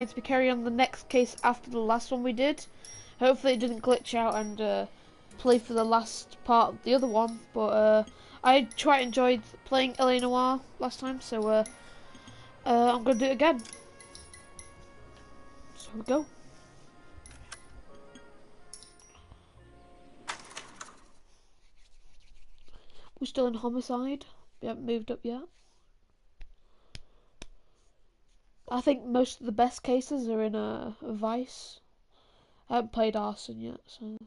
to carry on the next case after the last one we did. Hopefully it didn't glitch out and play for the last part of the other one, but I quite enjoyed playing L.A Noire last time, so I'm going to do it again. So we go. We're still in Homicide. We haven't moved up yet. I think most of the best cases are in a Vice. I haven't played Arson yet, so...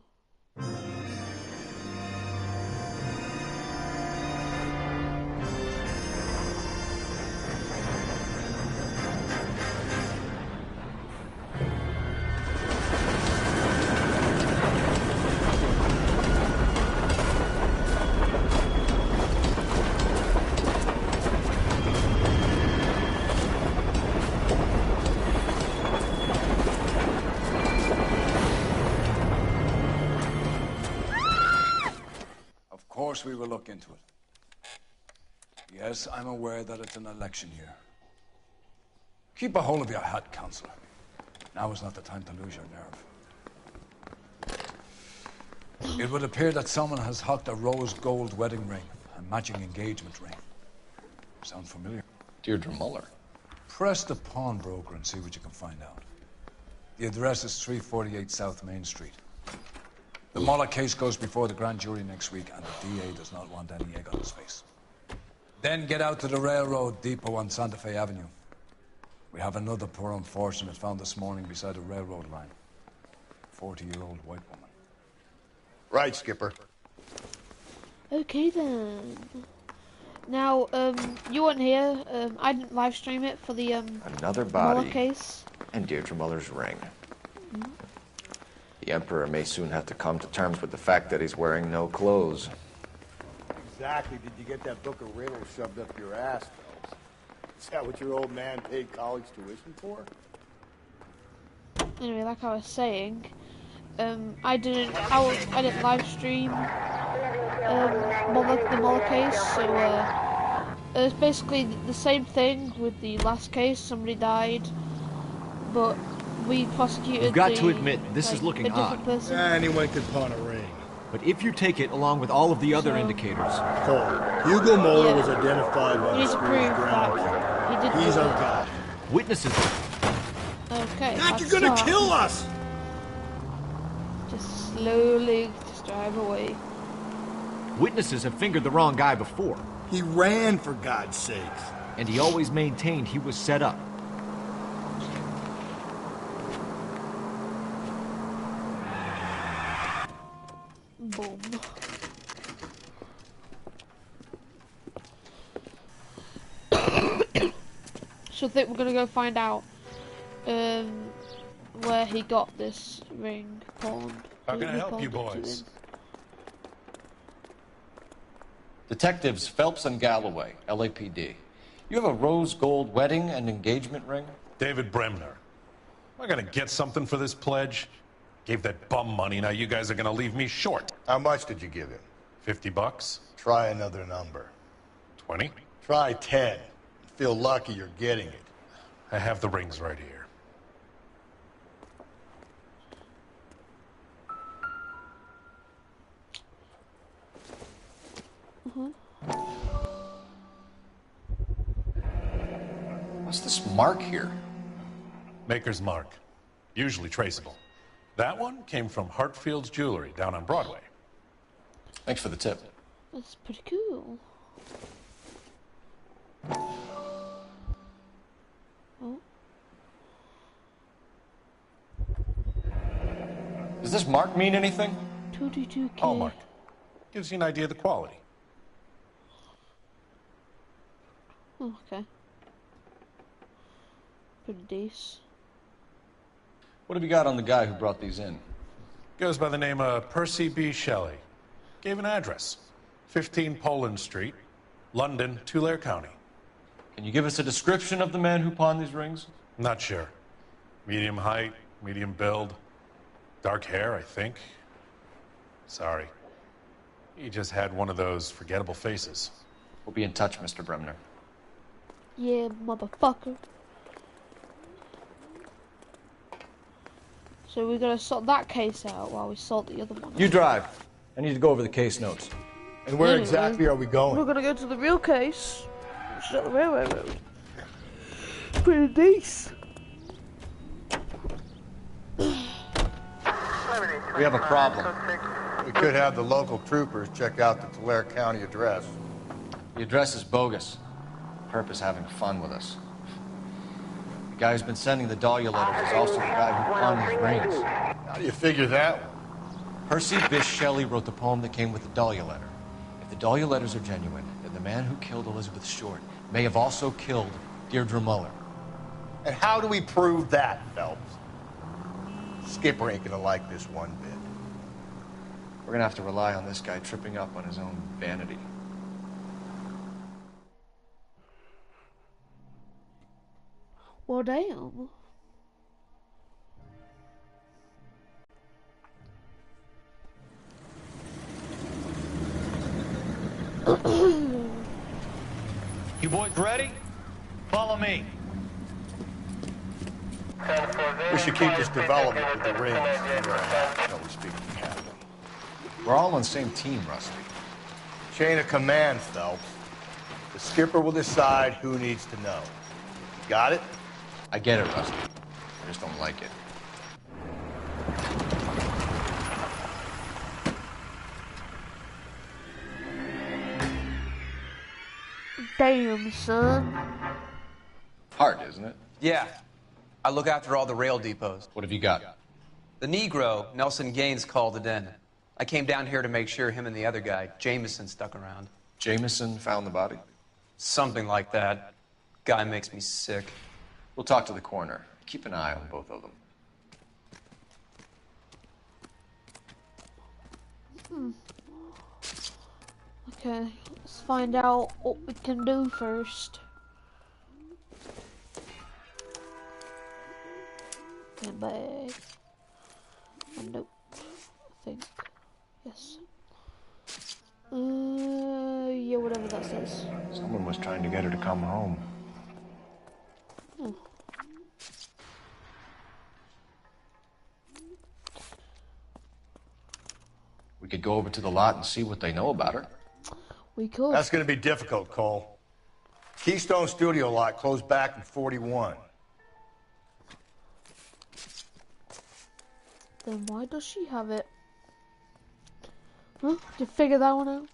Of course we will look into it. Yes, I'm aware that it's an election year. Keep a hold of your hat, Counselor. Now is not the time to lose your nerve. It would appear that someone has hocked a rose gold wedding ring, a matching engagement ring. Sound familiar? Deirdre Muller. Press the pawnbroker and see what you can find out. The address is 348 South Main Street. The Muller case goes before the grand jury next week, and the DA does not want any egg on his face. Then get out to the railroad depot on Santa Fe Avenue. We have another poor unfortunate found this morning beside a railroad line. 40-year-old white woman. Right, Skipper. Okay then. Now, you weren't here. I didn't live stream it for the Another Muller body case. and Deirdre Muller's ring. The Emperor may soon have to come to terms with the fact that he's wearing no clothes. Exactly. Did you get that book of riddles shoved up your ass, fellas? Is that what your old man paid college tuition for? Anyway, like I was saying, I didn't live stream the Muller case, so it's basically the same thing with the last case. Somebody died, but we prosecuted. You've got to admit, this is looking a different odd. person. Anyone could pawn a ring. But if you take it along with all of the other So- indicators, Cole, Hugo Muller Yeah. was identified by We the need to school's prove ground that he keeper. did He's do our it. guy. witnesses... Okay. Mac, let's you're gonna start. kill us! Just slowly just drive away. Witnesses have fingered the wrong guy before, He ran, for God's sakes. and he always maintained he was set up. Boom. So I think we're gonna go find out where he got this ring pawned. How can I Who help you pawned it to boys? him. Detectives Phelps and Galloway, LAPD. You have a rose gold wedding and engagement ring? David Bremner. Am I gonna get something for this pledge? Gave that bum money, now you guys are gonna leave me short. How much did you give him? $50? Try another number. 20? Try 10. Feel lucky you're getting it. I have the rings right here. What's this mark here? Maker's mark. Usually traceable. That one came from Hartfield's Jewelry down on Broadway. Thanks for the tip. That's pretty cool. Oh, Does this mark mean anything? 22K. Hallmark. Gives you an idea of the quality. Oh, okay. Pretty decent. What have you got on the guy who brought these in? Goes by the name of Percy B. Shelley. Gave an address. 15 Poland Street, London, Tulare County. Can you give us a description of the man who pawned these rings? Not sure. Medium height, medium build. Dark hair, I think. Sorry. He just had one of those forgettable faces. We'll be in touch, Mr. Bremner. Yeah, motherfucker. So we gotta sort that case out while we sort the other one. You drive. I need to go over the case notes. And where Anyway, exactly are we We're going? gonna go to the real case, which is at the railway road. Pretty decent. We have a problem. We could have the local troopers check out the Tulare County address. The address is bogus. Perp is having fun with us. The guy who's been sending the Dahlia letters is also the guy who pawned his rings. How do you figure that one? Percy Bysshe Shelley wrote the poem that came with the Dahlia letter. If the Dahlia letters are genuine, then the man who killed Elizabeth Short may have also killed Deirdre Muller. And how do we prove that, Phelps? Skipper ain't gonna like this one bit. We're gonna have to rely on this guy tripping up on his own vanity. Well, damn. You boys ready? Follow me. We should keep this development with the rings under our hat until we speak to the captain. We're all on the same team, Rusty. Chain of command, Phelps. The skipper will decide who needs to know. Got it? I get it, Rusty. I just don't like it. Damn, son. Hard, isn't it? Yeah. I look after all the rail depots. What have you got? The Negro, Nelson Gaines, called it in. I came down here to make sure him and the other guy, Jameson, stuck around. Jameson found the body? Something like that. Guy makes me sick. We'll talk to the coroner. Keep an eye on both of them. Okay, let's find out what we can do first. Get back. Nope. I think. Yes. Yeah, whatever that says. Someone was trying to get her to come home. We could go over to the lot and see what they know about her. We could. That's gonna be difficult, Cole. Keystone Studio lot closed back in 41. Then why does she have it? Huh? Did you figure that one out?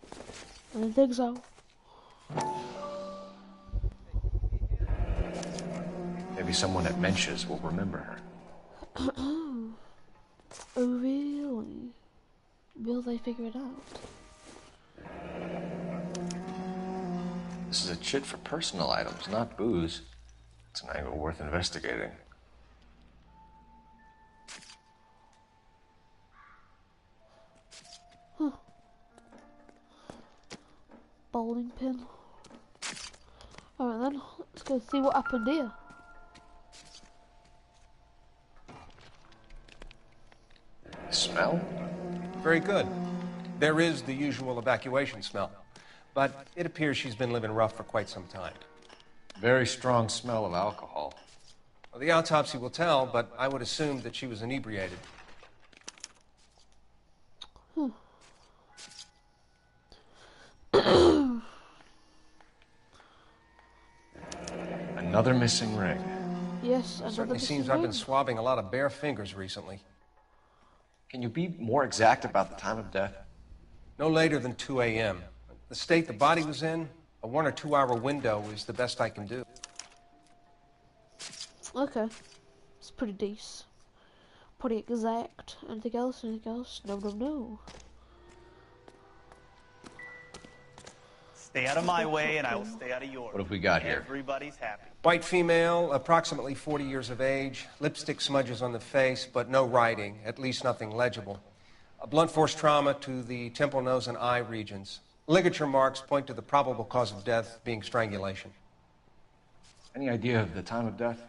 I don't think so. Maybe someone at Mensch's will remember her. Oh, really? Will they figure it out? This is a chit for personal items, not booze. It's an angle worth investigating. Huh. Bowling pin. Alright then, let's go see what happened here. Smell? Very good. There is the usual evacuation smell, but it appears she's been living rough for quite some time. Very strong smell of alcohol. Well, the autopsy will tell, but I would assume that she was inebriated. Another missing ring. Yes, It another certainly missing seems I've been ring. swabbing a lot of bare fingers recently. Can you be more exact about the time of death? No later than 2 a.m. The state the body was in, a 1 or 2 hour window is the best I can do. Okay. It's pretty decent. Pretty exact. Anything else? Anything else? No, no, no. Stay out of my way, and I will stay out of yours. What have we got here? Everybody's happy. White female, approximately 40 years of age, lipstick smudges on the face, but no writing, at least nothing legible. A blunt force trauma to the temple, nose, and eye regions. Ligature marks point to the probable cause of death being strangulation. Any idea of the time of death?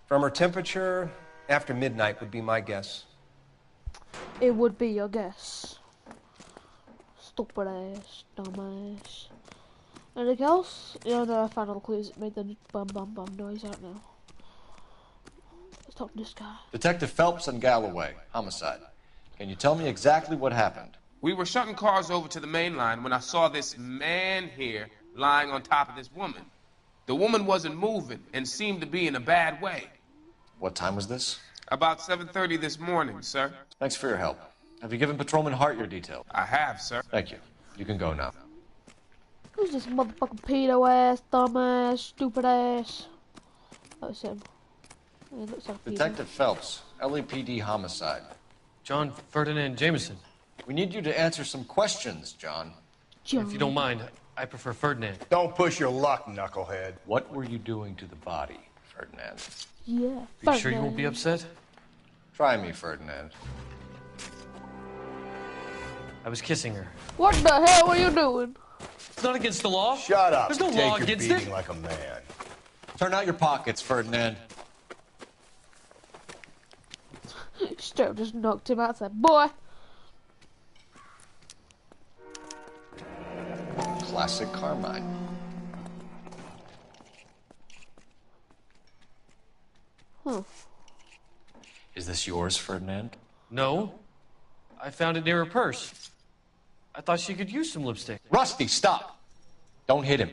From her temperature, after midnight would be my guess. It would be your guess. Stupid ass, dumbass. Anything else? Yeah, no, I found all the clues. It made the bum bum bum noise out now. Stop this guy. Detective Phelps and Galloway, homicide. Can you tell me exactly what happened? We were shutting cars over to the main line when I saw this man here lying on top of this woman. The woman wasn't moving and seemed to be in a bad way. What time was this? About 7:30 this morning, sir. Thanks for your help. Have you given Patrolman Hart your details? I have, sir. Thank you. You can go now. Who's this motherfucking pedo ass, dumb ass, stupid ass? That was him. He looks like a pedo. Detective Phelps, LAPD homicide. John Ferdinand Jameson. We need you to answer some questions, John. If you don't mind, I prefer Ferdinand. Don't push your luck, knucklehead. What were you doing to the body, Ferdinand? Yeah. Are you sure you won't be upset? Try me, Ferdinand. I was kissing her. What the hell are you doing? It's not against the law. Shut up. There's no Take law your against beating it. like a man. Turn out your pockets, Ferdinand. Straight just knocked him out. Said, boy. Classic Carmine. Huh. Is this yours, Ferdinand? No. I found it near her purse. I thought she could use some lipstick. Rusty, stop! Don't hit him.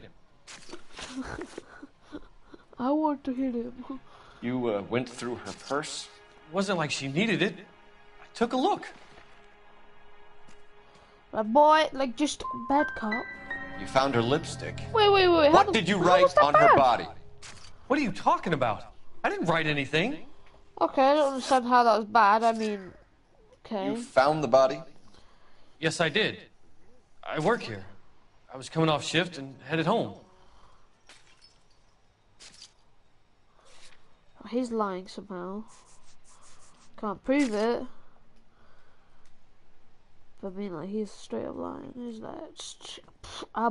I want to hit him. You went through her purse? It wasn't like she needed it. I took a look. But boy, like just bad cop. You found her lipstick. Wait. What did you write on her body? What are you talking about? I didn't write anything. Okay, I don't understand how that was bad. I mean, okay. You found the body? Yes, I did. I work here. I was coming off shift and headed home. He's lying somehow. Can't prove it. But I mean, like, he's straight up lying. He's like, I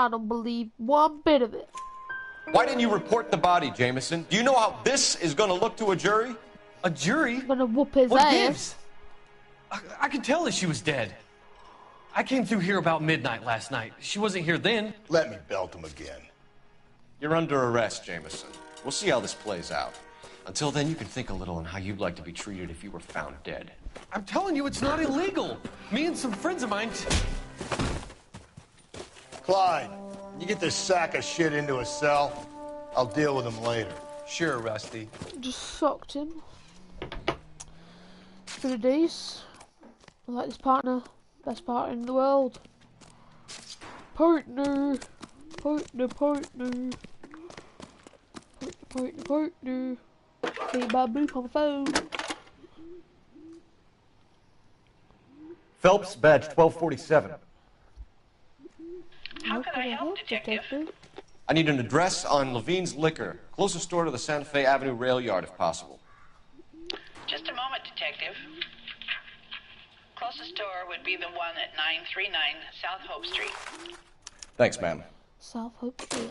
don't believe one bit of it. Why didn't you report the body, Jameson? Do you know how this is going to look to a jury? A jury? I'm gonna whoop his What ass. gives? I could tell that she was dead. I came through here about midnight last night. She wasn't here then. Let me belt him again. You're under arrest, Jameson. We'll see how this plays out. Until then, you can think a little on how you'd like to be treated if you were found dead. I'm telling you, it's not illegal. Me and some friends of mine... Clyde, you get this sack of shit into a cell. I'll deal with him later. Sure, Rusty. Just socked him. It's pretty decent. I like this partner. Best partner in the world. Partner. Beat by boop on the phone. Phelps, badge 1247. How can I help, detective? I need an address on Levine's Liquor, closest store to the Santa Fe Avenue rail yard, if possible. Just a moment, detective. Closest store would be the one at 939 South Hope Street. Thanks, ma'am. South Hope Street.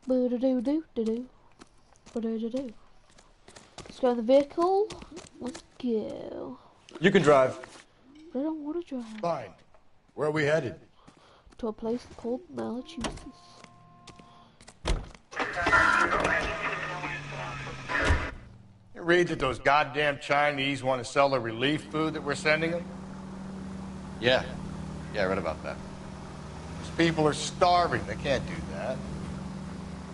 Boo-da-doo-doo-da-doo. Boo-da-doo-doo. Let's go in the vehicle. Let's go. You can drive. But I don't want to drive. Fine. Where are we headed? To a place called Massachusetts. You read that those goddamn Chinese want to sell the relief food that we're sending them? Yeah, I read about that. These people are starving. They can't do that.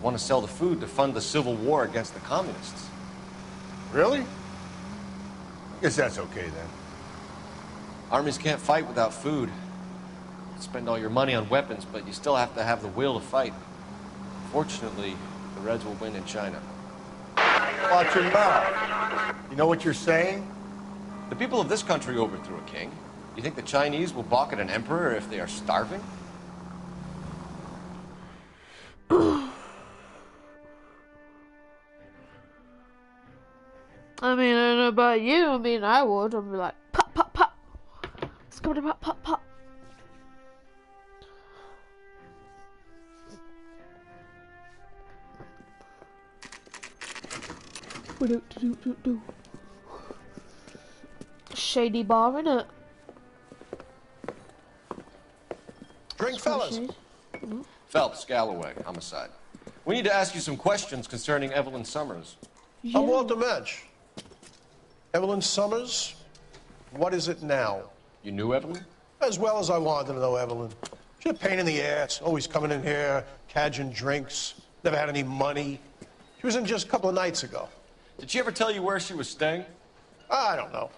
Want to sell the food to fund the civil war against the communists. Really? Guess that's okay then. Armies can't fight without food. You spend all your money on weapons, but you still have to have the will to fight. Fortunately, the Reds will win in China. Watch your mouth. You know what you're saying? The people of this country overthrew a king. You think the Chinese will balk at an emperor if they are starving? I mean, I don't know about you. I mean, I would. I'd be like, pop, pop, pop. Let's go to pop, pop, pop. Do. Shady bar, innit? Drink, fellas. Phelps, Galloway, homicide. We need to ask you some questions concerning Evelyn Summers. Yeah. I'm Walter Mensch. Evelyn Summers, what is it now? You knew Evelyn? As well as I wanted to know Evelyn. She's a pain in the ass, always coming in here, cadging drinks, never had any money. She was in just a couple of nights ago. Did she ever tell you where she was staying? I don't know.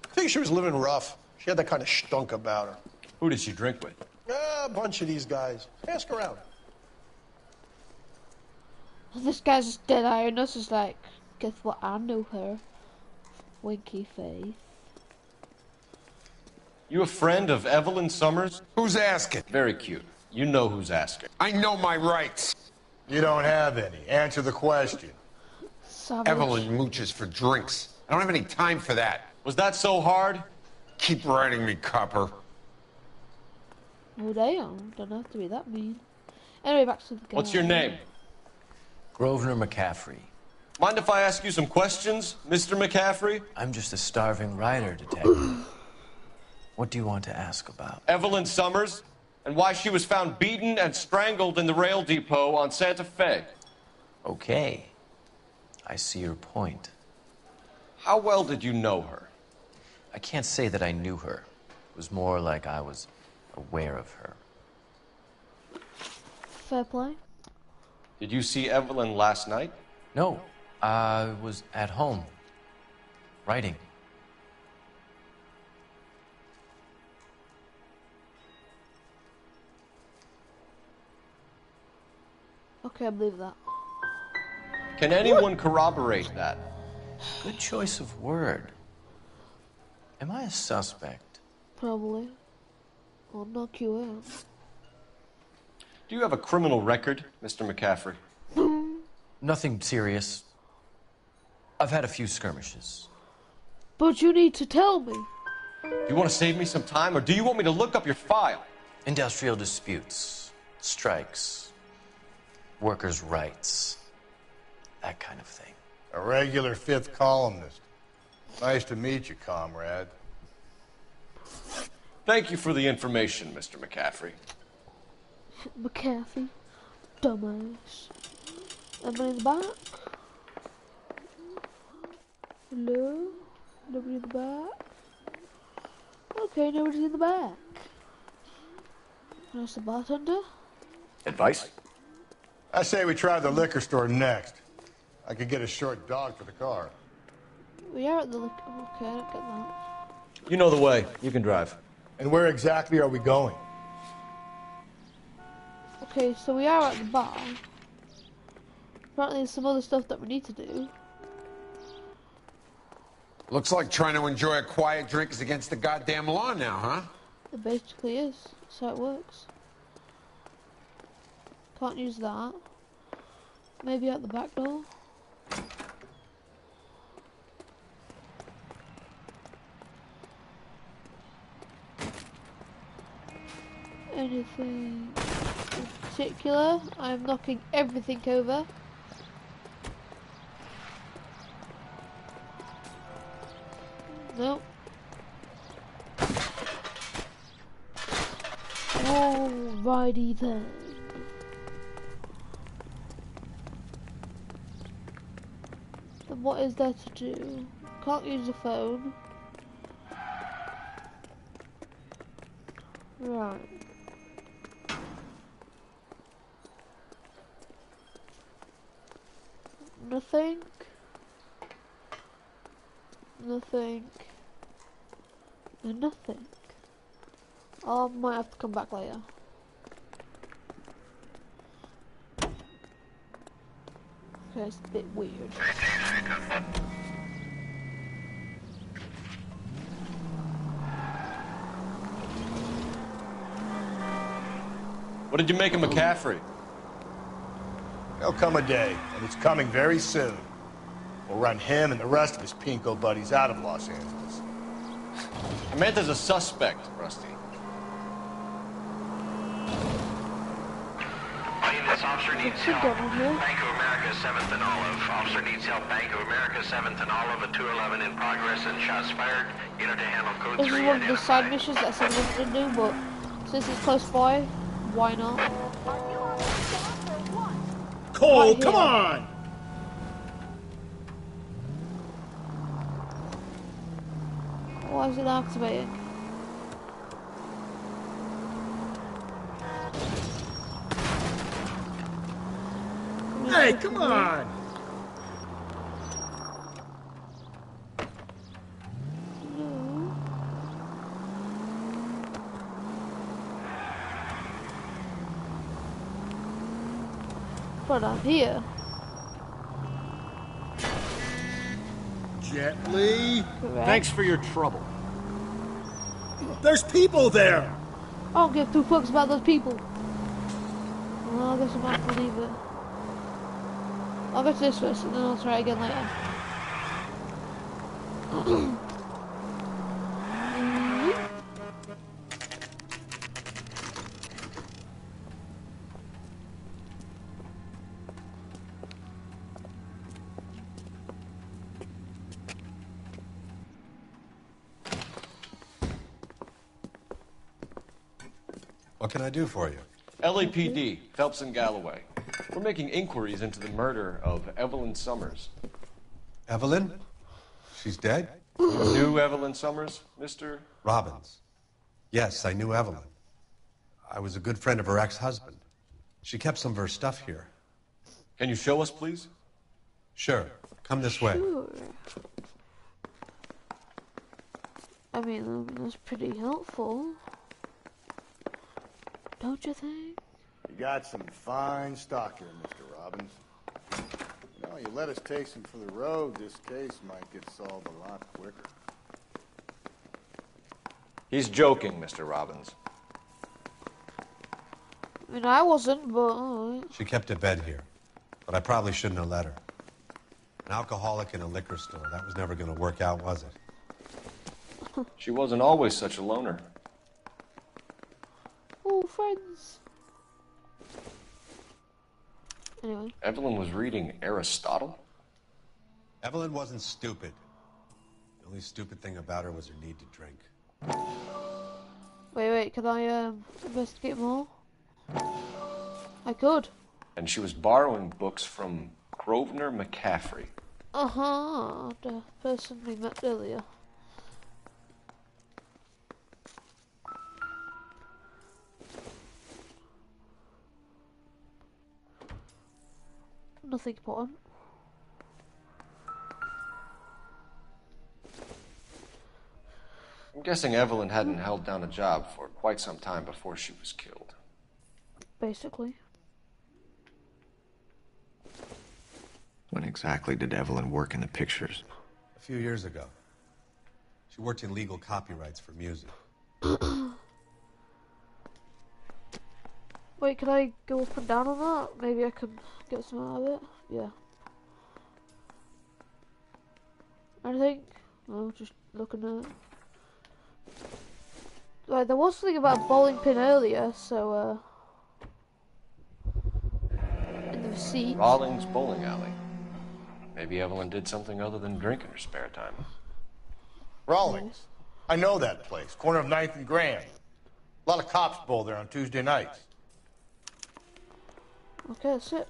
I think she was living rough. She had that kind of stunk about her. Who did she drink with? A bunch of these guys. Ask around. This guy's just dead eye, and us is like, guess what? I know her. Winky face. You a friend of Evelyn Summers? Who's asking? Very cute. You know who's asking. I know my rights. You don't have any. Answer the question. Savage. Evelyn mooches for drinks. I don't have any time for that. Was that so hard? Keep writing me, copper. Oh, damn. Don't have to be that mean. Anyway, back to the guy. What's your name? Grosvenor McCaffrey. Mind if I ask you some questions, Mr. McCaffrey? I'm just a starving writer, detective. What do you want to ask about? Evelyn Summers, and why she was found beaten and strangled in the rail depot on Santa Fe. Okay. I see your point. How well did you know her? I can't say that I knew her. It was more like I was aware of her. Fair play. Did you see Evelyn last night? No. I was at home. Writing. Okay, I believe that. Can anyone corroborate that? Good choice of word. Am I a suspect? Probably. I'll knock you out. Do you have a criminal record, Mr. McCaffrey? Nothing serious. I've had a few skirmishes. But you need to tell me. Do you want to save me some time, or do you want me to look up your file? Industrial disputes, strikes, workers' rights, that kind of thing. A regular fifth columnist. Nice to meet you, comrade. Thank you for the information, Mr. McCaffrey. McCaffrey. Dumbass. Everybody in the back? Hello? Nobody in the back? Okay, nobody's in the back. There's the bartender. Advice? I say we try the liquor store next. I could get a short dog for the car. We are at the liquor. Okay, I don't get that. You know the way. You can drive. And where exactly are we going? Okay, so we are at the bar. Apparently there's some other stuff that we need to do. Looks like trying to enjoy a quiet drink is against the goddamn law now, huh? It basically is. That's how it works. Can't use that. Maybe out the back door. Anything in particular? I'm knocking everything over. Nope. Alrighty then. Then what is there to do? Can't use the phone. Right. Nothing. Nothing. And nothing. I might have to come back later. Okay, it's a bit weird. What did you make of McCaffrey? There'll come a day, and it's coming very soon. We'll run him and the rest of his pinko buddies out of Los Angeles. I meant as a suspect, Rusty. This officer needs help. Bank of America, 7th and Olive. Officer needs help. Bank of America, 7th and Olive, at 211 in progress and shots fired. Unit to handle code 3. This is one of the side missions that I said to do, but since it's close by, why not? Cole, Right come here. on! Why is it activating? Hey, come on! No. But I'm here. Gently. Correct. Thanks for your trouble. There's people there! I don't give two fucks about those people. Well, I guess I'm not gonna leave it. I'll go to this first and then I'll try again later. What can I do for you? LAPD, Phelps and Galloway. We're making inquiries into the murder of Evelyn Summers. Evelyn? She's dead? You knew Evelyn Summers, Mr. Robbins. Yes, I knew Evelyn. I was a good friend of her ex-husband. She kept some of her stuff here. Can you show us, please? Sure. Come this way. Sure. I mean, that's pretty helpful. Don't you think? You got some fine stock here, Mr. Robbins. You know, you let us take some for the road, this case might get solved a lot quicker. He's joking, Mr. Robbins. I mean, I wasn't, but alright. She kept a bed here, but I probably shouldn't have let her. An alcoholic in a liquor store, that was never going to work out, was it? She wasn't always such a loner. Oh, friends. Anyway. Evelyn was reading Aristotle? Evelyn wasn't stupid. The only stupid thing about her was her need to drink. Wait, can I investigate more? I could. And she was borrowing books from Grosvenor McCaffrey. Uh-huh, the person we met earlier. Nothing important. I'm guessing Evelyn hadn't held down a job for quite some time before she was killed. Basically. When exactly did Evelyn work in the pictures? A few years ago. She worked in legal copyrights for music. Wait, can I go up and down on that? Maybe I can get some out of it? Yeah. Anything? No, just looking at it. Right, there was something about a bowling pin earlier, so, in the receipt. Rawlings Bowling Alley. Maybe Evelyn did something other than drink in her spare time. Rawlings. I know that place. Corner of 9th and Grand. A lot of cops bowl there on Tuesday nights. Okay, that's it.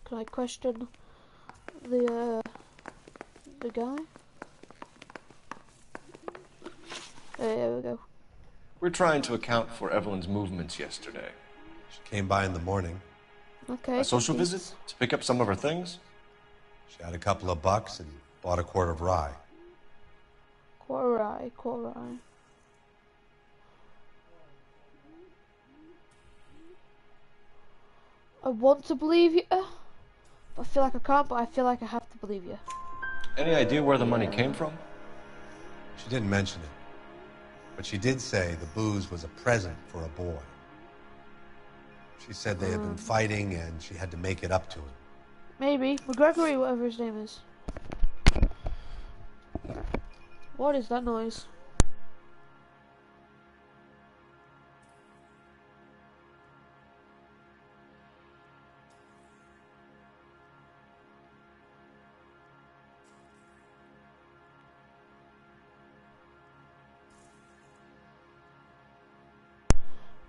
Can I question the guy? There we go. We're trying to account for Evelyn's movements yesterday. She came by in the morning. Okay. A social visit? To pick up some of her things? She had a couple of bucks and bought a quart of rye. Quarter eye. I want to believe you. I feel like I can't, but I feel like I have to believe you. Any idea where the money came from? She didn't mention it. But she did say the booze was a present for a boy. She said they had been fighting and she had to make it up to him. Maybe. McGregory, whatever his name is. What is that noise?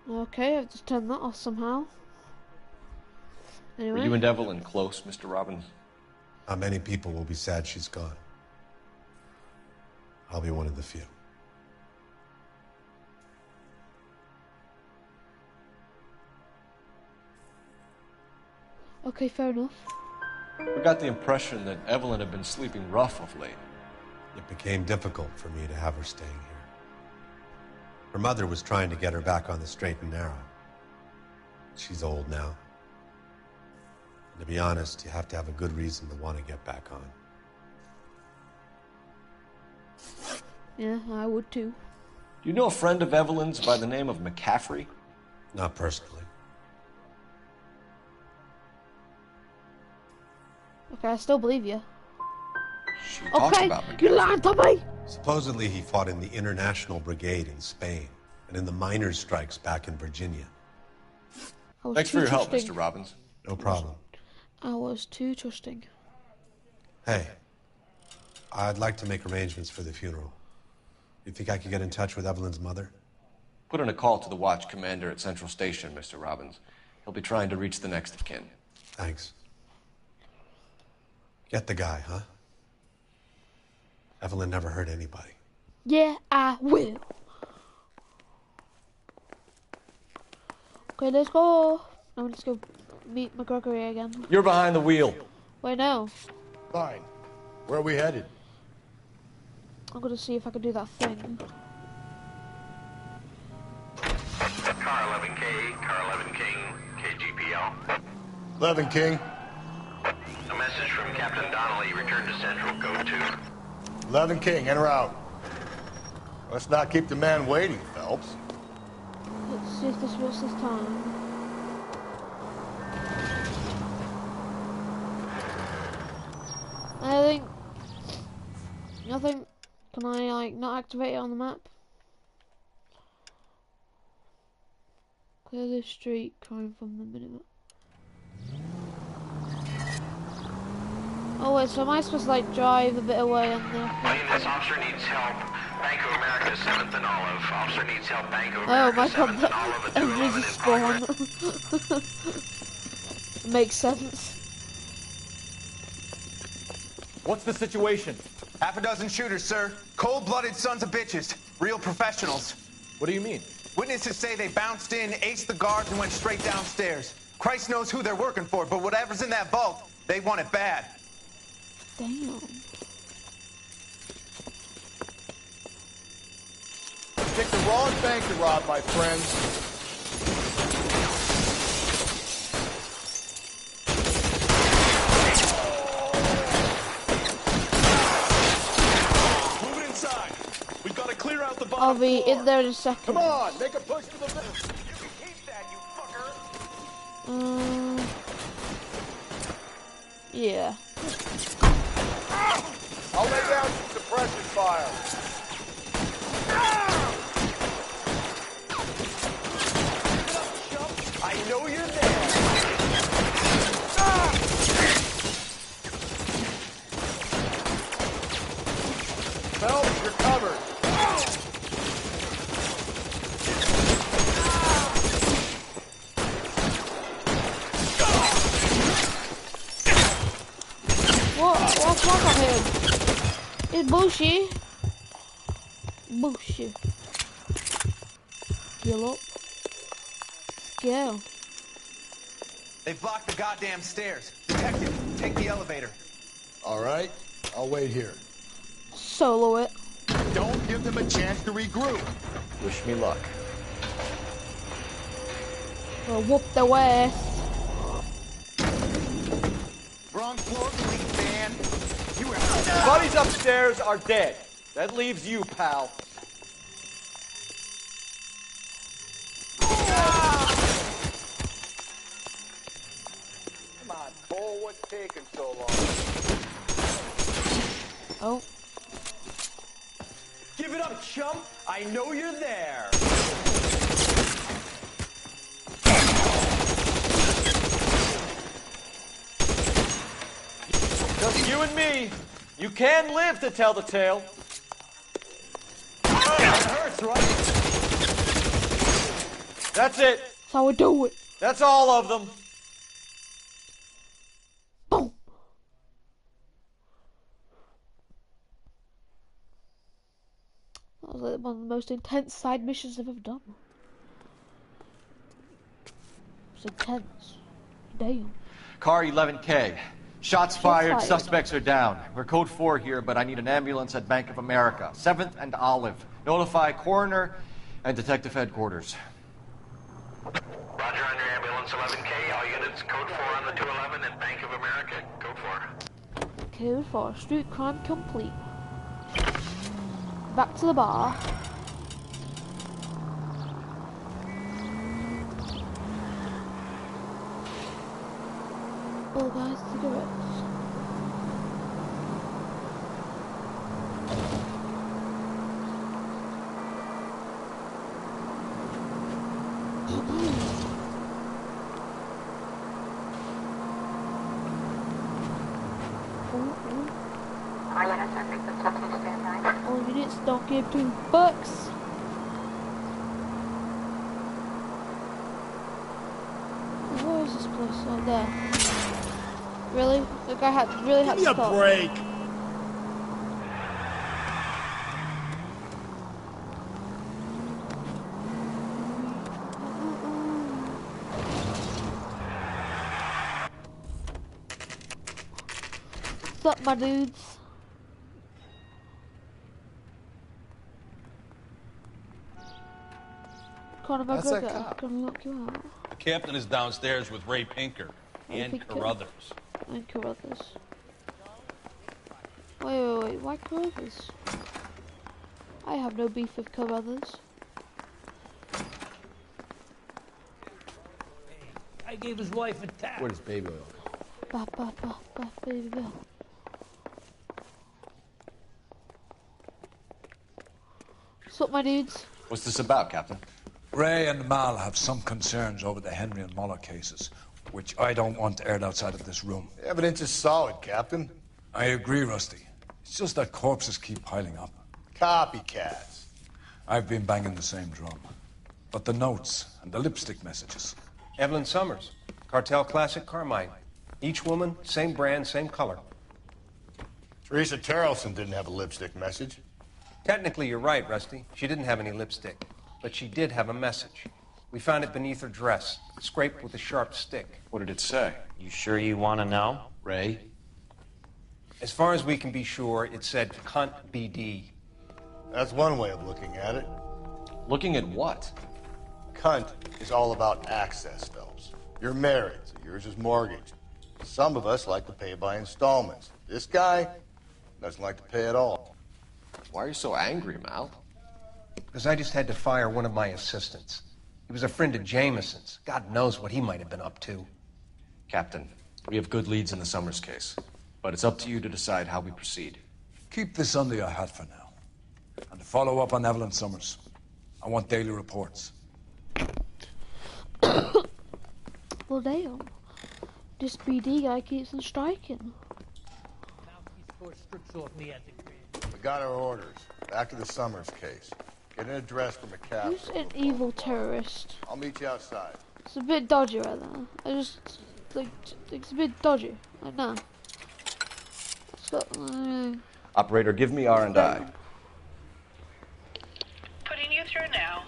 Okay, I've just turned that off somehow. Anyway. Were you and Evelyn close, Mr. Robbins? Not many people will be sad she's gone. I'll be one of the few. Okay, fair enough. We got the impression that Evelyn had been sleeping rough of late. It became difficult for me to have her staying here. Her mother was trying to get her back on the straight and narrow. She's old now. And to be honest, you have to have a good reason to want to get back on. Yeah, I would too. Do you know a friend of Evelyn's by the name of McCaffrey? Not personally. Okay, I still believe you. She talked Okay, about McCaffrey. you lied to me! Supposedly he fought in the International Brigade in Spain and in the miners' strikes back in Virginia. Thanks for your help, trusting. Mr. Robbins. No problem. I was too trusting. Hey, I'd like to make arrangements for the funeral. You think I could get in touch with Evelyn's mother? Put in a call to the watch commander at Central Station, Mr. Robbins. He'll be trying to reach the next of kin. Thanks. Get the guy, huh? Evelyn never hurt anybody. Yeah, I will. Okay, let's go. Now let's go meet McGregory again. You're behind the wheel. Wait, no. Fine. Where are we headed? I'm gonna see if I can do that thing. Car 11K, Car 11 King, KGPL. 11 King. A message from Captain Donnelly. Return to Central. Go to. 11 King, in or out? Let's not keep the man waiting, Phelps. Let's see if this works this time. Nothing. Can I like not activate it on the map? Clear this street, crime from the minute. Oh wait, so am I supposed to like drive a bit away on the... This officer needs help. Bank of America, 7th and Olive. Officer needs help. Bank of Oh America, my 7th god, and Olive, at everybody's 211 in a progress. spawn. Makes sense. What's the situation? Half a dozen shooters, sir. Cold-blooded sons of bitches. Real professionals. What do you mean? Witnesses say they bounced in, aced the guards, and went straight downstairs. Christ knows who they're working for, but whatever's in that vault, they want it bad. Damn. Pick the wrong bank to rob, my friends. I'll be in there in a second. Come on, make a push to the middle. You can keep that, you fucker. Yeah. I'll lay down some suppression fire. I know you're there. Phelps, you're covered. What's wrong with him? It's bullshit. Bullshit. Skill up. Skill. They've blocked the goddamn stairs. Detective, take the elevator. All right, I'll wait here. Solo it. Don't give them a chance to regroup. Wish me luck. Well, whoop the ass. Wrong floor, please, man. You were... Buddies upstairs are dead. That leaves you, pal. Come on, Bull, what's taking so long? Oh. Give it up, chump. I know you're there. Just you and me. You can live to tell the tale. It hurts, right? That's it. That's how we do it. That's all of them. Boom. That was like one of the most intense side missions I've ever done. It's intense. Damn. Car 11K. Shots fired, suspects are down. We're code 4 here, but I need an ambulance at Bank of America. 7th and Olive. Notify coroner and detective headquarters. Roger on your ambulance 11K. All units code 4 on the 211 at Bank of America. Code 4. Code 4. Street crime complete. Back to the bar. Oh guys, cigarettes. All units don't give $2. Where is this place? Oh, there. Really? The guy really had to stop. Give me a break. What's up, my dudes? Conor That's that McGregor, cop. gonna lock you out. The captain is downstairs with Ray Pinker and Carruthers. And Carruthers. Wait, why Carruthers? I have no beef with Carruthers. I gave his wife a tap. What is baby oil? Baby Bill. What's up, my dudes? What's this about, Captain? Ray and Mal have some concerns over the Henry and Muller cases, which I don't want aired outside of this room. The evidence is solid, Captain. I agree, Rusty. It's just that corpses keep piling up. Copycats. I've been banging the same drum. But the notes and the lipstick messages. Evelyn Summers, Cartel Classic Carmine. Each woman, same brand, same color. Teresa Terrelson didn't have a lipstick message. Technically, you're right, Rusty. She didn't have any lipstick. But she did have a message. We found it beneath her dress, scraped with a sharp stick. What did it say? You sure you want to know? Ray? As far as we can be sure, it said cunt BD. That's one way of looking at it. Looking at what? Cunt is all about access, Phelps. You're married, so yours is mortgaged. Some of us like to pay by installments. This guy doesn't like to pay at all. Why are you so angry, Mal? Because I just had to fire one of my assistants. He was a friend of Jameson's. God knows what he might have been up to. Captain, we have good leads in the Summers case, but it's up to you to decide how we proceed. Keep this under your hat for now. And to follow up on Evelyn Summers, I want daily reports. Well, damn. This BD guy keeps on striking. We got our orders. Back to the Summers case. Get an address for McCaffrey. Who's an evil terrorist? I'll meet you outside. It's a bit dodgy right there. I just, like, it's a bit dodgy. Like, nah. It's got, Operator, give me R&I. Putting you through now.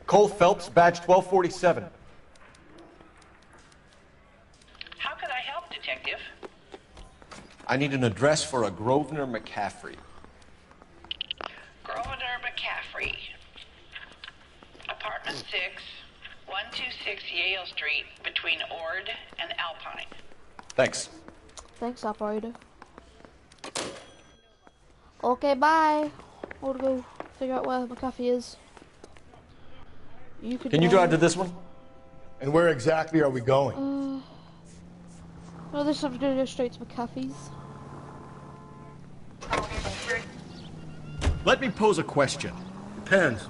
Cole Phelps, badge 1247. How can I help, Detective? I need an address for a Grosvenor McCaffrey. Grosvenor McCaffrey. Apartment 6, 126 Yale Street, between Ord and Alpine. Thanks. Thanks, operator. Okay, bye. I'll go figure out where McAfee is. Can you drive to this one? And where exactly are we going? No, this one's gonna go straight to McAfee's. Let me pose a question. Depends.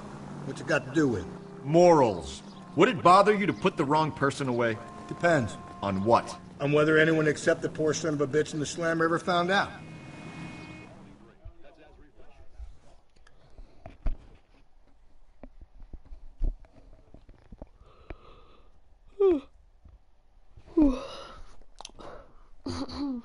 What you got to do with? Morals. Would it bother you to put the wrong person away? Depends. On what? On whether anyone except the poor son of a bitch in the slammer ever found out. Let's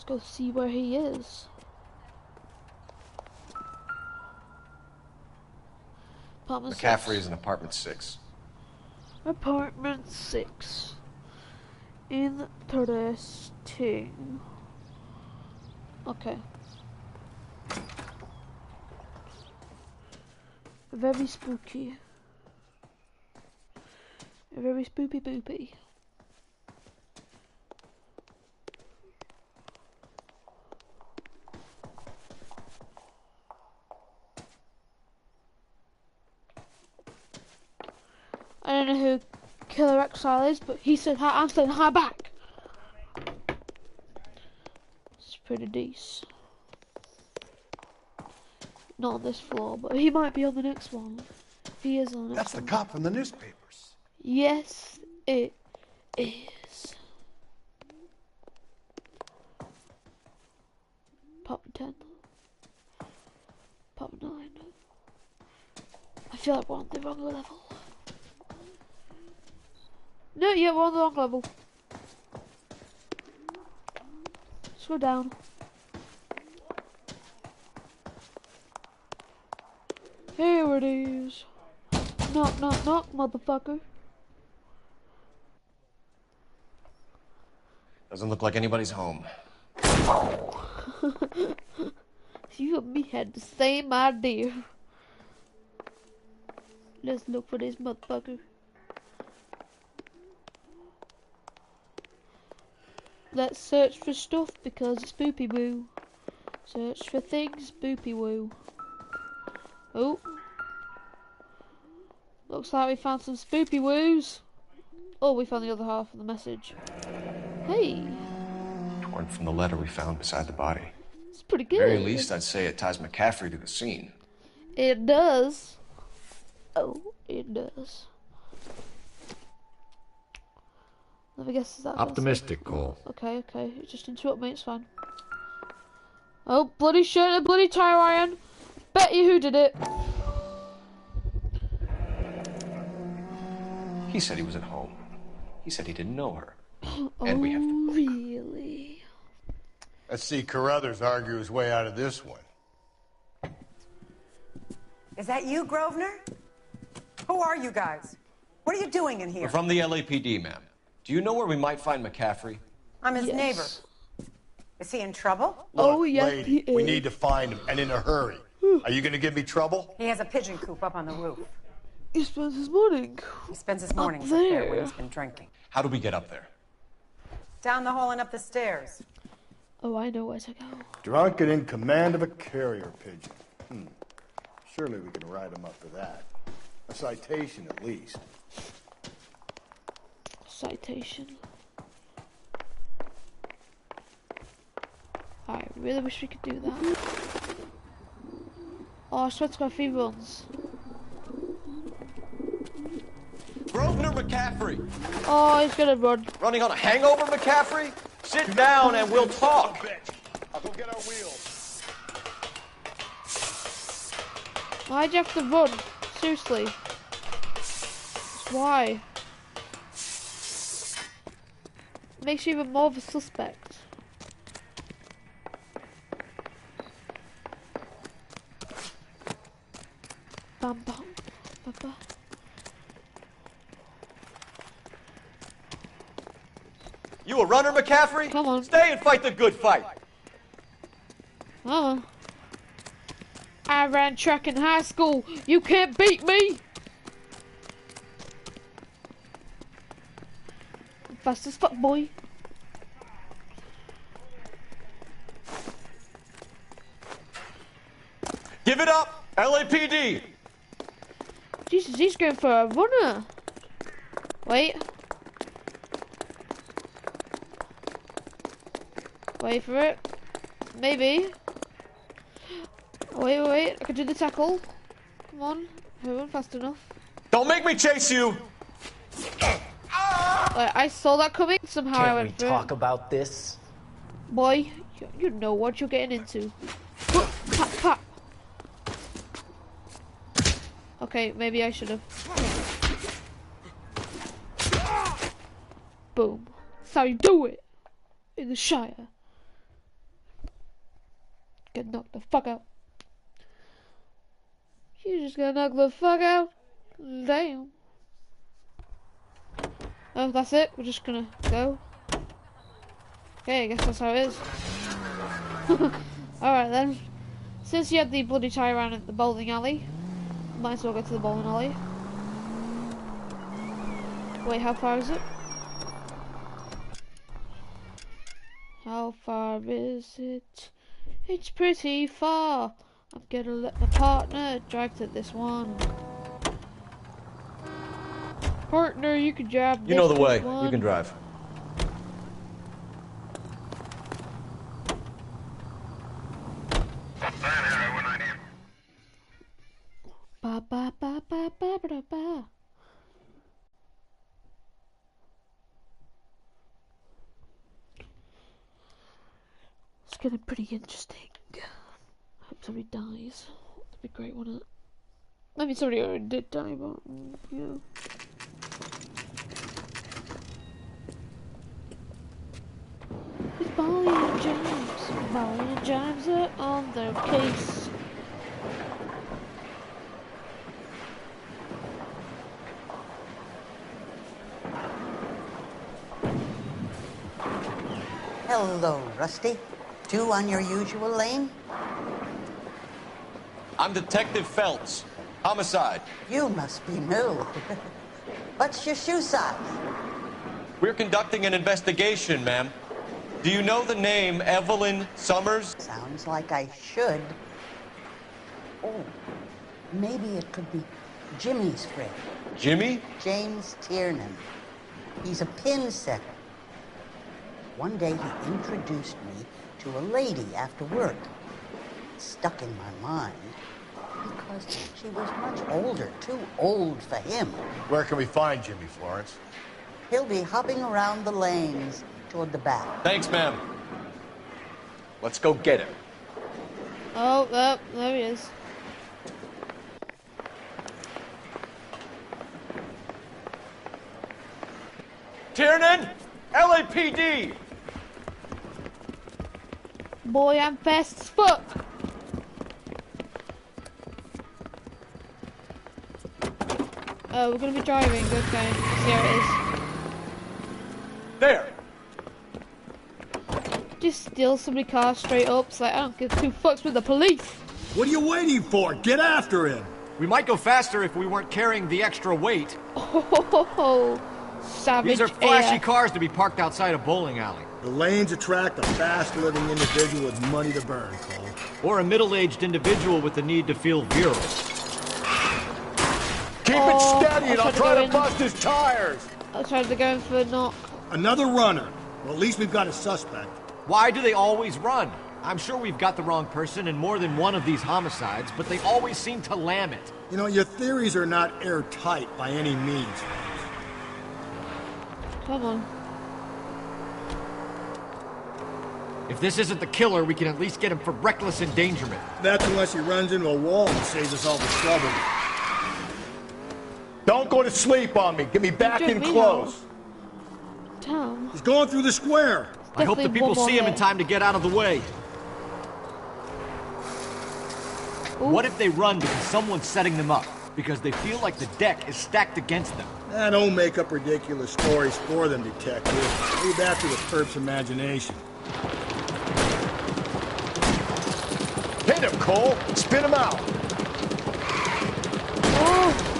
go see where he is. Apartment McCaffrey 6. is in apartment 6. Apartment 6. Interesting. Okay. Very spooky. Very spoopy boopy. I don't know who Killer Exile is, but he said hi, I'm saying hi back. It's pretty decent. Not on this floor, but he might be on the next one. He is on the next one. That's the cop from the newspapers. Yes, it is. Pop 10. Pop 9. I feel like we're on the wrong level. No, yeah, we're on the wrong level. Let's go down. Here it is. Knock, knock, knock, motherfucker. Doesn't look like anybody's home. You and me had the same idea. Let's look for this motherfucker. Let's search for stuff because it's spoopy woo. Search for things, spoopy woo. Oh. Looks like we found some spoopy woos. Oh, we found the other half of the message. Hey. Torn from the letter we found beside the body. It's pretty good. At the very least, I'd say it ties McCaffrey to the scene. It does. Oh, it does. Let me guess, is that Optimistic, Cole. Okay, okay. Just interrupt me, it's fine. Oh, bloody shirt and bloody tire iron. Bet you who did it. He said he was at home. He said he didn't know her. Oh, and we have to really? Let's see Carruthers argue his way out of this one. Is that you, Grosvenor? Who are you guys? What are you doing in here? We're from the LAPD, ma'am. Do you know where we might find McCaffrey? I'm his neighbor. Is he in trouble? Look, lady, we need to find him, and in a hurry. Are you going to give me trouble? He has a pigeon coop up on the roof. He spends his morning. He spends his mornings up up there there when he's been drinking. How do we get up there? Down the hall and up the stairs. Oh, I know where to go. Drunk and in command of a carrier pigeon. Surely we can write him up for that. A citation, at least. Citation. I really wish we could do that. Oh, I swear to God, if he runs. Grosvenor McCaffrey! Oh, he's gonna run. Running on a hangover, McCaffrey? Sit down and we'll talk. I'll go get our wheels. Why'd you have to run? Seriously. Why? Makes you even more of a suspect. Bam bam. Bam bam. You a runner, McCaffrey? Come on. Stay and fight the good fight. I ran track in high school. You can't beat me. I'm fast as fuck, boy. Give it up, LAPD. Jesus, he's going for a runner. Wait. Wait for it. Maybe. Wait, wait. I can do the tackle. Come on. I run fast enough. Don't make me chase you. Wait, I saw that coming. Somehow I went through. Can we talk about this? Boy, You know what you're getting into. Pop, pop. Okay, maybe I should have. Boom. That's how you do it in the Shire. Get knocked the fuck out. You just gonna knock the fuck out? Damn. Oh, that's it? We're just gonna go? Okay, I guess that's how it is. Alright then. Since you had the bloody tie around at the bowling alley, might as well go to the bowling alley. Wait, how far is it? How far is it? It's pretty far. I'm gonna let my partner drive to this one. Partner, you can drive this. You know the way. One. You can drive. Ba ba ba ba ba ba ba. It's getting pretty interesting. I hope somebody dies. That'd be great, wouldn't it? I mean, somebody already did die, but yeah. It's Molly and James. Molly and James are on their case. Hello, Rusty. Two on your usual lane? I'm Detective Phelps. Homicide. You must be new. What's your shoe size? We're conducting an investigation, ma'am. Do you know the name Evelyn Summers? Sounds like I should. Oh, maybe it could be Jimmy's friend. Jimmy? James Tiernan. He's a pin setter. One day he introduced me to a lady after work. It stuck in my mind because she was much older, too old for him. Where can we find Jimmy, Florence? He'll be hopping around the lanes toward the back. Thanks, ma'am. Let's go get him. Oh, there he is. Tiernan! LAPD! Boy, I'm fast as fuck. Oh, we're gonna be driving. Okay, here it is. There. Just steal somebody's car straight up. It's like I don't give two fucks with the police. What are you waiting for? Get after him. We might go faster if we weren't carrying the extra weight. Oh, savage. These are flashy cars to be parked outside a bowling alley. The lanes attract a fast-living individual with money to burn, Cole. Or a middle-aged individual with the need to feel virile. Keep it steady and I'll try to bust his tires. I tried to go in for a knock. Another runner. Well, at least we've got a suspect. Why do they always run? I'm sure we've got the wrong person in more than one of these homicides, but they always seem to lam it. You know, your theories are not airtight by any means. Come on. If this isn't the killer, we can at least get him for reckless endangerment. That's unless he runs into a wall and saves us all the trouble. Don't go to sleep on me. Get me back in close. Tom. He's going through the square. I hope the people see him in time to get out of the way. Ooh. What if they run because someone's setting them up? Because they feel like the deck is stacked against them. Don't make up ridiculous stories for them, detective. Leave that to the perp's imagination. Hit him, Cole. Spin him out. Oh.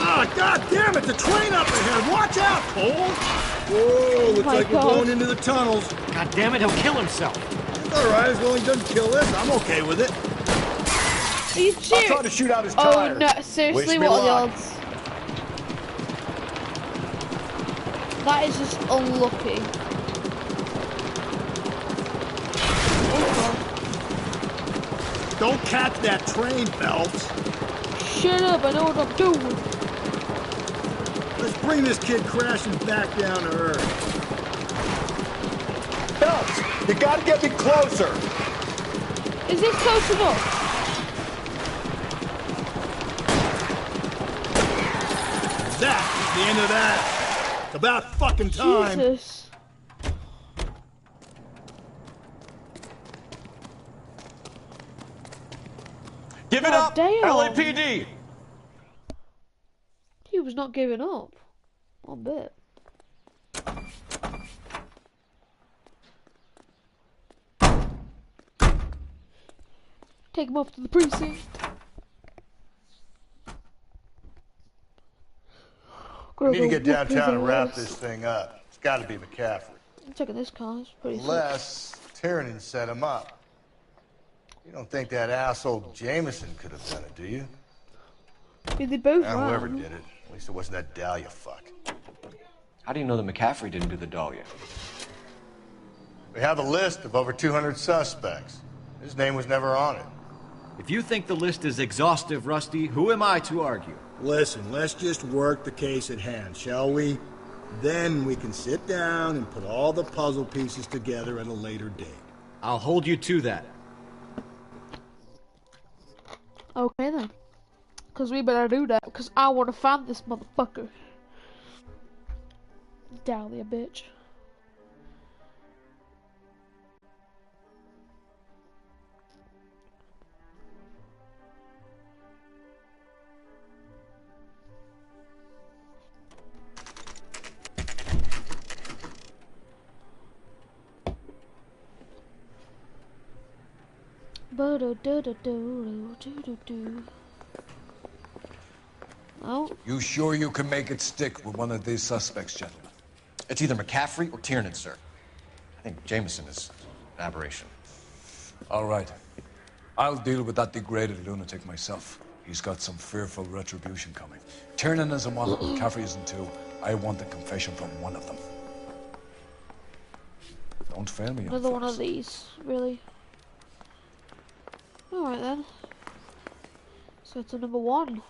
Ah, God damn it! The train up ahead! Watch out, Cole! Whoa, looks like we're going into the tunnels. God damn it, he'll kill himself. It's all right, as long as he doesn't kill us, I'm okay with it. Are you serious? I'll try to shoot out his tires. Oh, no, seriously, what are the odds? That is just unlucky. Don't catch that train, Phelps. Shut up, I know what I'm doing. Let's bring this kid crashing back down to earth. Phelps, You gotta get me closer. Is this close enough? That's the end of that. It's about fucking time. Jesus. Give it up, damn. LAPD! He was not giving up. One bit. Take him off to the precinct. We need to get downtown and wrap this thing up. It's got to be McCaffrey. I'm checking this car. It's pretty Unless Tiernan set him up. You don't think that asshole Jameson could have done it, do you? sick. They both Whoever ran. did it. At least it wasn't that Dahlia fuck. How do you know that McCaffrey didn't do the Dahlia? We have a list of over 200 suspects. His name was never on it. If you think the list is exhaustive, Rusty, who am I to argue? Listen, let's just work the case at hand, shall we? Then we can sit down and put all the puzzle pieces together at a later date. I'll hold you to that. Okay then. Because we better do that. Because I want to find this motherfucker. Dahlia, bitch. Oh. You sure you can make it stick with one of these suspects, gentlemen? It's either McCaffrey or Tiernan, sir. I think Jameson is an aberration. All right. I'll deal with that degraded lunatic myself. He's got some fearful retribution coming. Tiernan is in one, McCaffrey is in two. I want a confession from one of them. Don't fail me. Another one of these, really. Alright then. So it's a number one.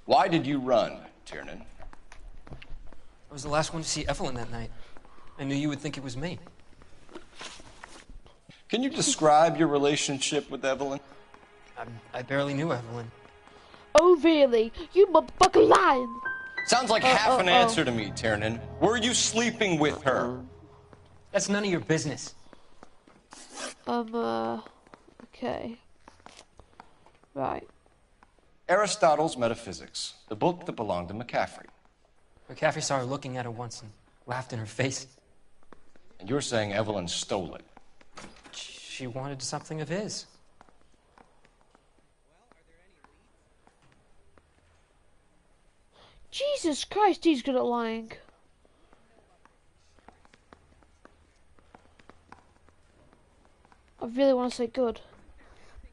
Why did you run, Tiernan? I was the last one to see Evelyn that night. I knew you would think it was me. Can you describe your relationship with Evelyn? I barely knew Evelyn. Oh really? You motherfucker lying! Sounds like half an answer to me, Tiernan. Were you sleeping with her? That's none of your business. Okay. Right. Aristotle's Metaphysics, the book that belonged to McCaffrey. McCaffrey saw her looking at her once and laughed in her face. And you're saying Evelyn stole it? She wanted something of his. Jesus Christ, he's good at lying. I really want to say good,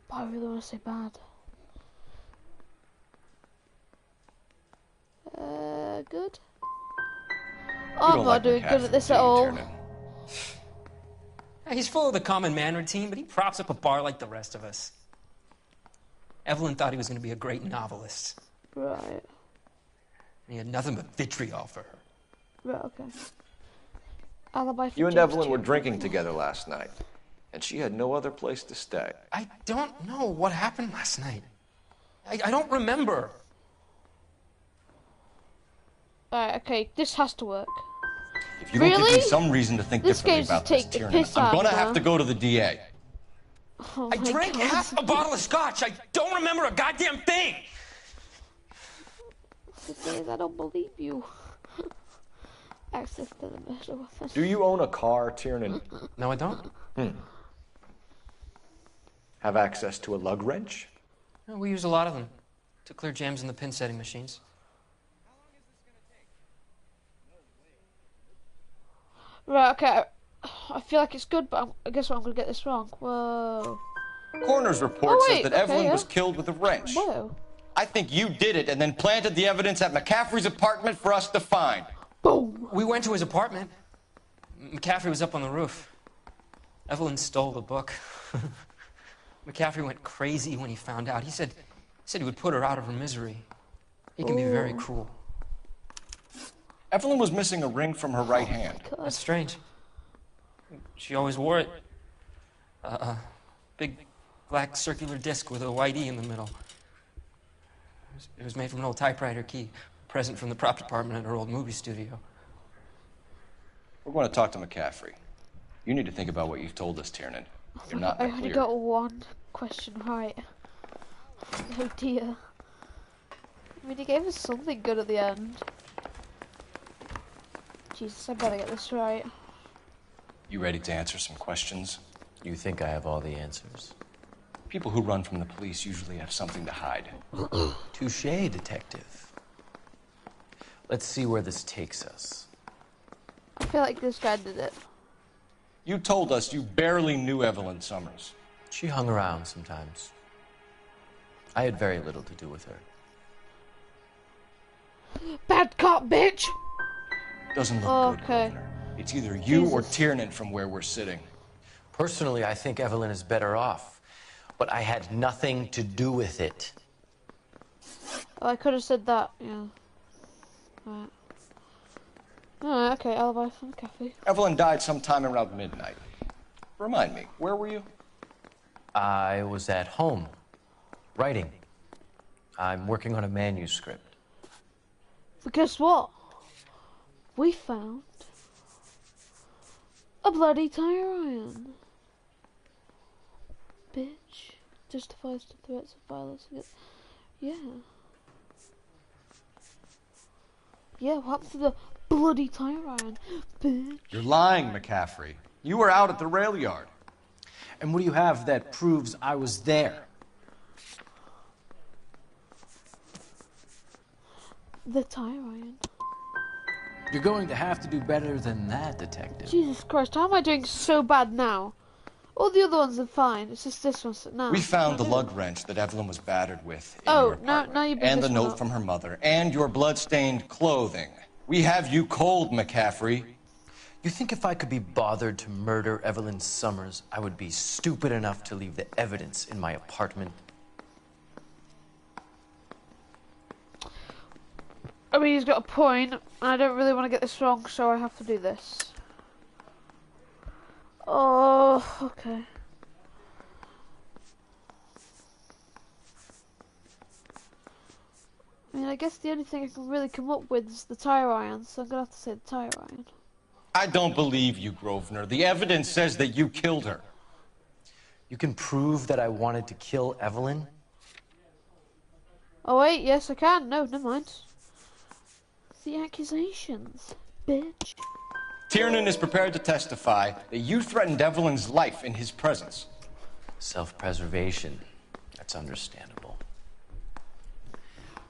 but I really want to say bad. Good? I'm not doing good at this at all. He's full of the common man routine, but he props up a bar like the rest of us. Evelyn thought he was going to be a great novelist. Right. He had nothing but vitriol for her. Right, okay. Alibi for You and James Evelyn were too. drinking together last night, and she had no other place to stay. I don't know what happened last night. I don't remember. Right, okay, this has to work. If you don't give me some reason to think This differently game's about to this, take the Tiernan, piss I'm out gonna of have her. to go to the DA. Oh I my drank God. half a bottle of scotch. I don't remember a goddamn thing. The thing is, I don't believe you. Access to the murder weapon. Do you own a car, Tiernan? No, I don't. Have access to a lug wrench? No, we use a lot of them to clear jams in the pin setting machines. Right, okay. I feel like it's good, but I guess I'm gonna get this wrong. Whoa. Coroner's report Oh, says wait, that okay, Evelyn yeah. was killed with a wrench. Whoa. I think you did it and then planted the evidence at McCaffrey's apartment for us to find. Boom. We went to his apartment. McCaffrey was up on the roof. Evelyn stole the book. McCaffrey went crazy when he found out. He said he would put her out of her misery. He can be very cruel. Evelyn was missing a ring from her right hand. That's strange. She always wore it. A big black circular disc with a white E in the middle. It was made from an old typewriter key, a present from the prop department at her old movie studio. We're going to talk to McCaffrey. You need to think about what you've told us, Tiernan. You're not I in the only clear. got one question right. Oh dear. I mean, he gave us something good at the end. Jesus, I better get this right. You ready to answer some questions? You think I have all the answers? People who run from the police usually have something to hide. Touché, detective. Let's see where this takes us. I feel like this guy did it. You told us you barely knew Evelyn Summers. She hung around sometimes. I had very little to do with her. Bad cop, bitch! Doesn't look good, Okay. Governor. It's either you or Jesus. Tiernan from where we're sitting. Personally, I think Evelyn is better off, but I had nothing to do with it. Oh, I could have said that, yeah. Right. Alright, okay, alibi from the cafe. Evelyn died sometime around midnight. Remind me, where were you? I was at home, writing. I'm working on a manuscript. But guess what? We found a bloody tire iron. Bitch. Justifies the threats of violence against... Yeah. Yeah, what happened to the bloody tire iron? Bitch. You're lying, McCaffrey. You were out at the rail yard. And what do you have that proves I was there? The tire iron. You're going to have to do better than that, detective. Jesus Christ, how am I doing so bad now? All the other ones are fine, it's just this one's... No. We found the lug wrench that Evelyn was battered with in Oh, your apartment, now you bring and the this one note up. from her mother, and your blood-stained clothing. We have you cold, McCaffrey. You think if I could be bothered to murder Evelyn Summers, I would be stupid enough to leave the evidence in my apartment? I mean, he's got a point. I don't really want to get this wrong, so I have to do this. Oh, okay. I mean, I guess the only thing I can really come up with is the tire iron, so I'm gonna have to say the tire iron. I don't believe you, Grosvenor. The evidence says that you killed her. You can prove that I wanted to kill Evelyn? Oh wait, yes I can. No, never mind. The accusations, bitch. Tiernan is prepared to testify that you threatened Evelyn's life in his presence. Self-preservation. That's understandable.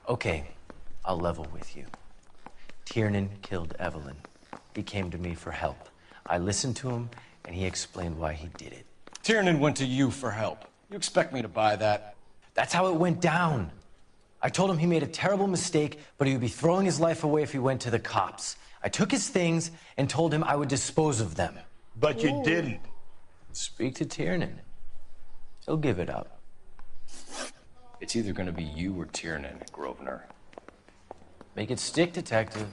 Okay, I'll level with you. Tiernan killed Evelyn. He came to me for help. I listened to him, and he explained why he did it. Tiernan went to you for help. You expect me to buy that? That's how it went down. I told him he made a terrible mistake, but he would be throwing his life away if he went to the cops. I took his things and told him I would dispose of them. But you didn't. Speak to Tiernan. He'll give it up. It's either going to be you or Tiernan, Grosvenor. Make it stick, detective.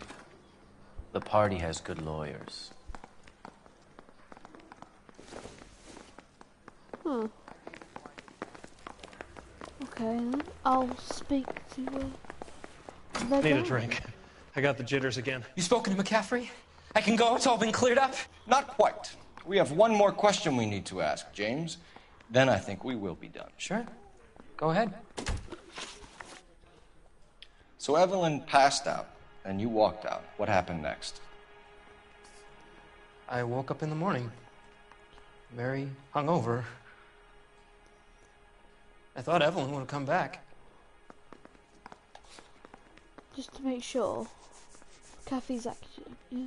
The party has good lawyers. Huh. Okay, then I'll speak to the Need a guy. drink. I got the jitters again. You spoken to McCaffrey? I can go? It's all been cleared up? Not quite. We have one more question we need to ask, James. Then I think we will be done. Sure. Go ahead. So Evelyn passed out, and you walked out. What happened next? I woke up in the morning, very hungover. I thought Evelyn would have come back. Just to make sure. Caffey's action, yeah.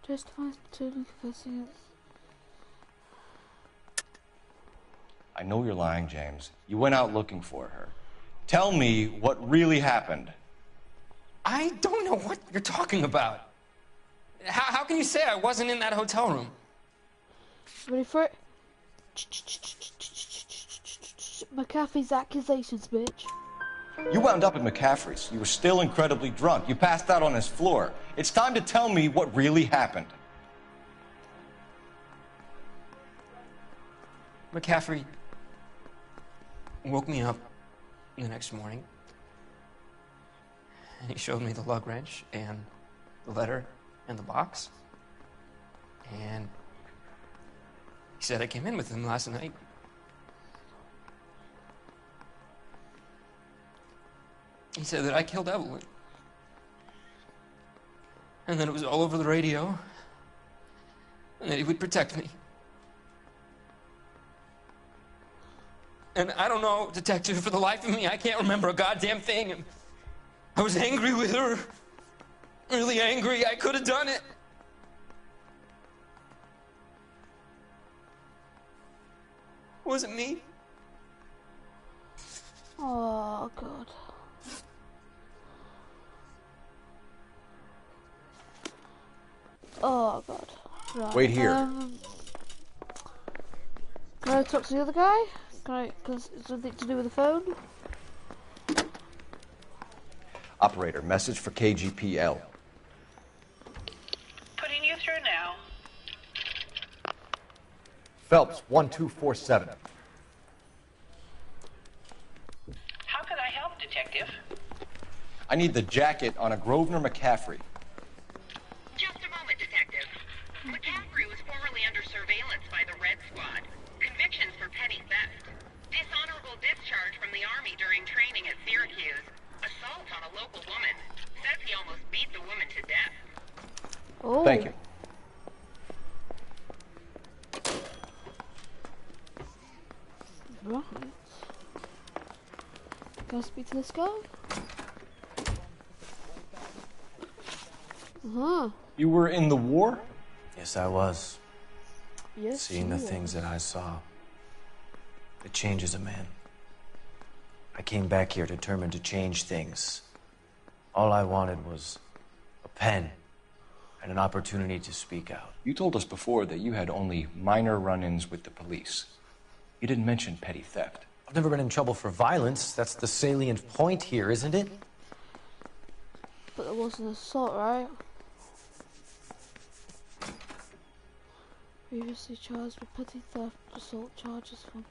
Justifies to confessing it. I know you're lying, James. You went out looking for her. Tell me what really happened. I don't know what you're talking about. How can you say I wasn't in that hotel room? Ready for it? McCaffrey's accusations, bitch. You wound up at McCaffrey's. You were still incredibly drunk. You passed out on his floor. It's time to tell me what really happened. McCaffrey woke me up the next morning, and he showed me the lug wrench and the letter and the box, and he said I came in with him last night. He said that I killed Evelyn, and that it was all over the radio, and that he would protect me. And I don't know, Detective, for the life of me, I can't remember a goddamn thing. And I was angry with her. Really angry. I could have done it. Was it me? Oh, God. Oh, God. Right. Wait here. Can I talk to the other guy? Because it's something to do with the phone? Operator, message for KGPL. Putting you through now. Phelps, 1247. How can I help, Detective? I need the jacket on a Grosvenor McCaffrey. Just a moment, Detective. McCaffrey was formerly under surveillance by the Red Squad. Convictions for petty theft. Dishonorable discharge from the Army during training at Syracuse. Assault on a local woman. Says he almost beat the woman to death. Oh. Thank you. Right. Can I speak to this guy? Uh-huh. You were in the war? Yes, I was. Yes, Seeing the things that I saw, it changes a man. I came back here determined to change things. All I wanted was a pen and an opportunity to speak out. You told us before that you had only minor run-ins with the police. You didn't mention petty theft. I've never been in trouble for violence. That's the salient point here, isn't it? But there was an assault, right? Previously charged with petty theft, assault charges from...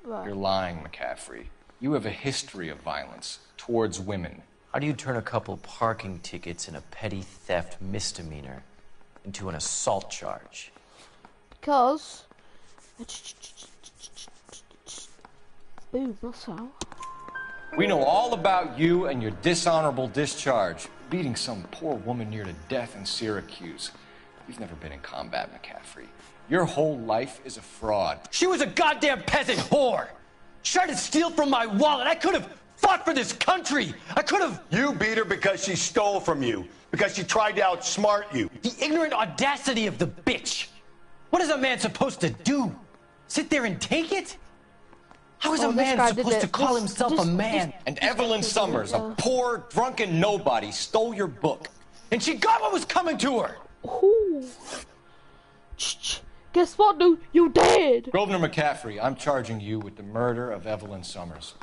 Right. You're lying, McCaffrey. You have a history of violence towards women. How do you turn a couple parking tickets and a petty theft misdemeanor into an assault charge? Because... Boom, that's how. We know all about you and your dishonorable discharge. Beating some poor woman near to death in Syracuse. You've never been in combat, McCaffrey. Your whole life is a fraud. She was a goddamn peasant whore! She tried to steal from my wallet. I could have fought for this country. I could have... You beat her because she stole from you. Because she tried to outsmart you. The ignorant audacity of the bitch. What is a man supposed to do? Sit there and take it? How is a man supposed to call himself a man? And Evelyn Summers, a poor, drunken nobody, stole your book. And she got what was coming to her! Ooh. Guess what, dude? You dead! Grosvenor McCaffrey, I'm charging you with the murder of Evelyn Summers.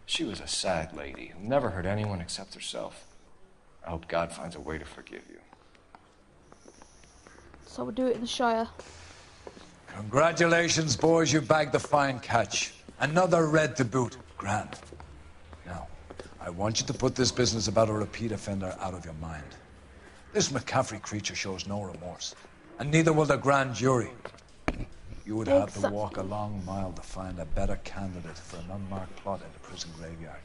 She was a sad lady who never hurt anyone except herself. I hope God finds a way to forgive you. So we'll do it in the Shire. Congratulations, boys, you bagged the fine catch. Another red to boot. Grand. Now, I want you to put this business about a repeat offender out of your mind. This McCaffrey creature shows no remorse, and neither will the grand jury. You would have to walk a long mile to find a better candidate for an unmarked plot in the prison graveyard.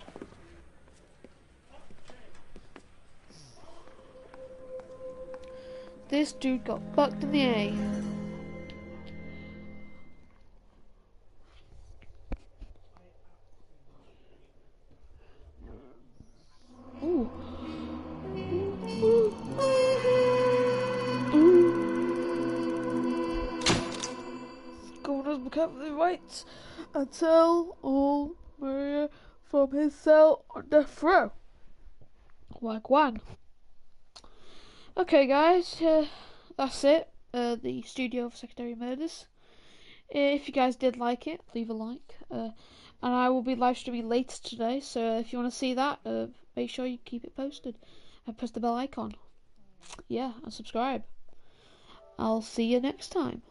This dude got fucked in the A. Ooh. Governor's McCaffrey writes, and tell all Maria from his cell on death row. Wagwan. Okay, guys, that's it. The Studio of Secondary Murders. If you guys did like it, leave a like. And I will be live streaming later today, so if you want to see that, make sure you keep it posted and press the bell icon. Yeah, and subscribe. I'll see you next time.